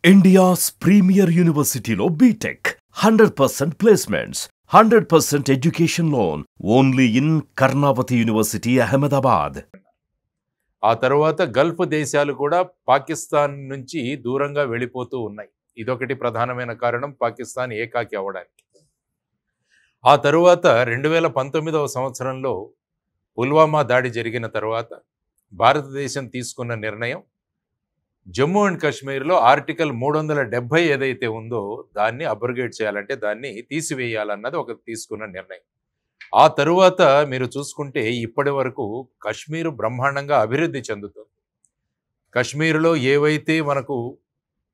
India's premier university lo BTech 100% placements, 100% education loan only in Karnavati University, Ahmedabad. ఆ తర్వాత Gulf దేశాలు కూడా పాకిస్తాన్ నుంచి దూరంగా వెళ్ళిపోతూ ఉన్నాయి. ఇదొకటి ప్రధానమైన కారణం పాకిస్తాన్ ఏకాకి అవ్వడానికి. ఆ తరువాత 2019వ సంవత్సరంలో పుల్వామా దాడి జరిగిన తర్వాత భారతదేశం తీసుకున్న నిర్ణయం జమ్మూ అండ్ కాశ్మీర్లో ఆర్టికల్ 370 ఏదైతే ఉందో దాన్ని అబ్రోగేట్ చేయాలంటే దాన్ని తీసివేయాలన్నది ఒక తీసుకున్న నిర్ణయం. ఆ తరువాత మీరు చూసుకుంటే ఇప్పటి వరకు కాశ్మీర్ బ్రహ్మాండంగా అభివృద్ధి చెందుతుంది. కాశ్మీర్లో ఏవైతే మనకు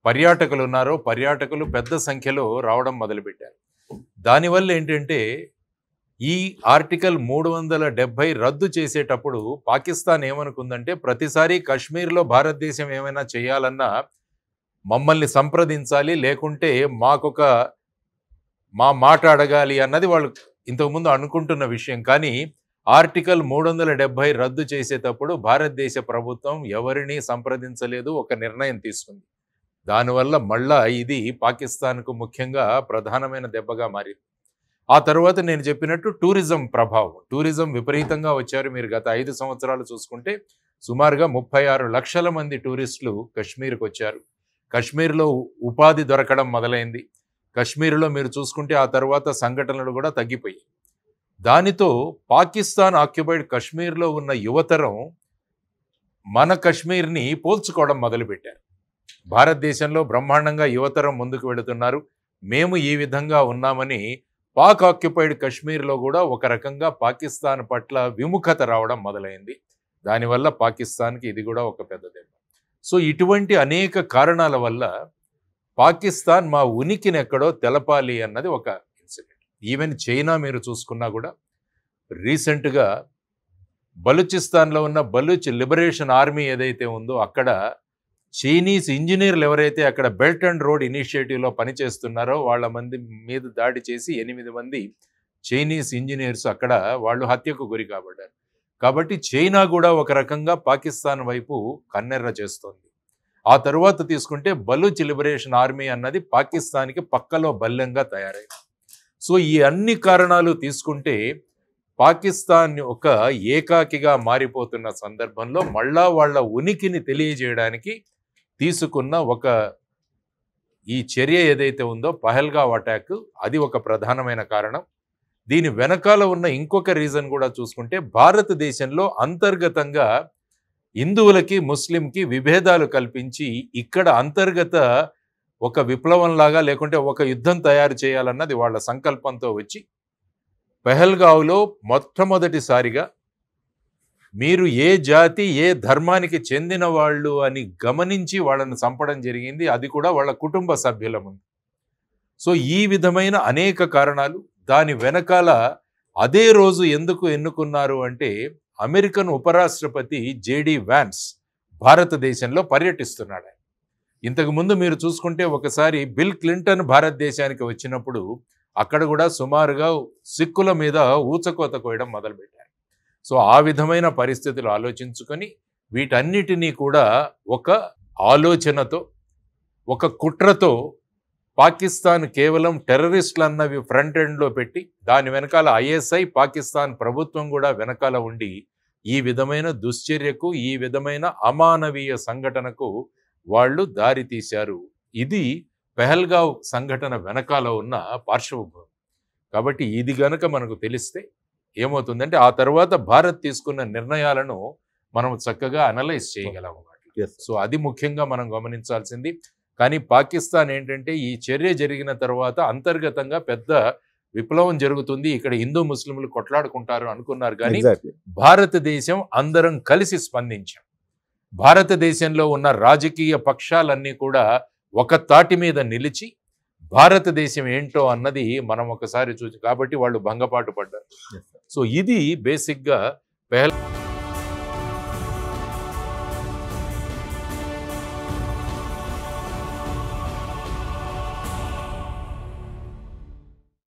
పర్యాటకులు ఉన్నారో పర్యాటకులు పెద్ద సంఖ్యలో రావడం మొదలుపెట్టారు. దానివల్ల ఏంటంటే ఈ ఆర్టికల్ 370 రద్దు చేసేటప్పుడు పాకిస్తాన్ ఏమనుకుందంటే ప్రతిసారి కాశ్మీర్లో భారతదేశం ఏమైనా చేయాలన్నా మమ్మల్ని సంప్రదించాలి, లేకుంటే మా మాట అడగాలి అన్నది వాళ్ళు ఇంతకుముందు అనుకుంటున్న విషయం. కానీ ఆర్టికల్ 370 రద్దు చేసేటప్పుడు భారతదేశ ప్రభుత్వం ఎవరిని సంప్రదించలేదు, ఒక నిర్ణయం తీసుకుంది. దానివల్ల మళ్ళా ఇది పాకిస్తాన్కు ముఖ్యంగా ప్రధానమైన దెబ్బగా మారింది. ఆ తర్వాత నేను చెప్పినట్టు టూరిజం ప్రభావం, టూరిజం విపరీతంగా వచ్చారు. మీరు గత 5 సంవత్సరాలు చూసుకుంటే సుమారుగా 36 లక్షల మంది టూరిస్టులు కాశ్మీర్కి వచ్చారు. కాశ్మీర్లో ఉపాధి దొరకడం మొదలైంది. కాశ్మీర్లో మీరు చూసుకుంటే ఆ తర్వాత సంఘటనలు కూడా తగ్గిపోయాయి. దానితో పాకిస్తాన్ ఆక్యుపైడ్ కాశ్మీర్లో ఉన్న యువతరం మన కాశ్మీర్ని పోల్చుకోవడం మొదలుపెట్టారు. భారతదేశంలో బ్రహ్మాండంగా యువతరం ముందుకు వెళుతున్నారు, మేము ఈ విధంగా ఉన్నామని పాక్ ఆక్యుపైడ్ కాశ్మీర్లో కూడా ఒక రకంగా పాకిస్తాన్ పట్ల విముఖత రావడం మొదలైంది. దానివల్ల పాకిస్తాన్కి ఇది కూడా ఒక పెద్ద దెబ్బ. సో ఇటువంటి అనేక కారణాల వల్ల పాకిస్తాన్ మా ఉనికిని ఎక్కడో తెలపాలి అన్నది ఒక ఇన్సిడెంట్. ఈవెన్ చైనా మీరు చూసుకున్నా కూడా రీసెంట్గా బలూచిస్తాన్లో ఉన్న బలూచ్ లిబరేషన్ ఆర్మీ ఏదైతే ఉందో అక్కడ చైనీస్ ఇంజనీర్లు ఎవరైతే అక్కడ బెల్ట్ అండ్ రోడ్ ఇనిషియేటివ్లో పనిచేస్తున్నారో వాళ్ళ మీద దాడి చేసి 8 మంది చైనీస్ ఇంజనీర్స్ అక్కడ వాళ్ళు హత్యకు గురి కాబడ్డారు. కాబట్టి చైనా కూడా ఒక రకంగా పాకిస్తాన్ వైపు కన్నెర్ర చేస్తోంది. ఆ తరువాత తీసుకుంటే బలూచ్ లిబరేషన్ ఆర్మీ అన్నది పాకిస్తాన్కి పక్కలో బల్యంగా తయారైంది. సో ఈ అన్ని కారణాలు తీసుకుంటే పాకిస్తాన్ ఒక ఏకాకిగా మారిపోతున్న సందర్భంలో మళ్ళా వాళ్ళ ఉనికిని తెలియజేయడానికి తీసుకున్న ఈ చర్య ఏదైతే ఉందో పహల్గావ్ అటాక్, అది ఒక ప్రధానమైన కారణం. దీని వెనకాల ఉన్న ఇంకొక రీజన్ కూడా చూసుకుంటే భారతదేశంలో అంతర్గతంగా హిందువులకి ముస్లింకి విభేదాలు కల్పించి ఇక్కడ అంతర్గత ఒక విప్లవంలాగా లేకుంటే ఒక యుద్ధం తయారు చేయాలన్నది వాళ్ళ సంకల్పంతో వచ్చి పహల్గావ్లో మొట్టమొదటిసారిగా మీరు ఏ జాతి ఏ ధర్మానికి చెందిన వాళ్ళు అని గమనించి వాళ్ళని చంపడం జరిగింది. అది కూడా వాళ్ళ కుటుంబ సభ్యుల ముందు. సో ఈ విధమైన అనేక కారణాలు. దాని వెనకాల అదే రోజు ఎందుకు ఎన్నుకున్నారు అంటే అమెరికన్ ఉపరాష్ట్రపతి జేడి వ్యాన్స్ భారతదేశంలో పర్యటిస్తున్నాడు. ఇంతకుముందు మీరు చూసుకుంటే ఒకసారి బిల్ క్లింటన్ భారతదేశానికి వచ్చినప్పుడు అక్కడ కూడా సుమారుగా సిక్కుల మీద ఊచకోత కోయడం మొదలుపెట్టారు. సో ఆ విధమైన పరిస్థితులు ఆలోచించుకొని వీటన్నిటినీ కూడా ఒక ఆలోచనతో ఒక కుట్రతో పాకిస్తాన్ కేవలం టెర్రరిస్టులు అన్నవి ఫ్రంట్ ఎండ్లో పెట్టి దాని వెనకాల ఐఎస్ఐ పాకిస్తాన్ ప్రభుత్వం కూడా వెనకాల ఉండి ఈ విధమైన దుశ్చర్యకు ఈ విధమైన అమానవీయ సంఘటనకు వాళ్ళు దారి తీశారు. ఇది పహల్గావ్ సంఘటన వెనకాల ఉన్న పార్శ్వభూమి. కాబట్టి ఇది గనక మనకు తెలిస్తే ఏమవుతుందంటే ఆ తర్వాత భారత్ తీసుకున్న నిర్ణయాలను మనం చక్కగా అనలైజ్ చేయగలం. సో అది ముఖ్యంగా మనం గమనించాల్సింది. కానీ పాకిస్తాన్ ఏంటంటే ఈ చర్య జరిగిన తర్వాత అంతర్గతంగా పెద్ద విప్లవం జరుగుతుంది, ఇక్కడ హిందూ ముస్లింలు కొట్లాడుకుంటారు అనుకున్నారు. కానీ భారతదేశం అందరం కలిసి స్పందించాం. భారతదేశంలో ఉన్న రాజకీయ పక్షాలన్నీ కూడా ఒక తాటి మీద నిలిచి భారతదేశం ఏంటో అన్నది మనం ఒకసారి చూసి, కాబట్టి వాళ్ళు భంగపాటు పడ్డారు. సో ఇది బేసిక్గా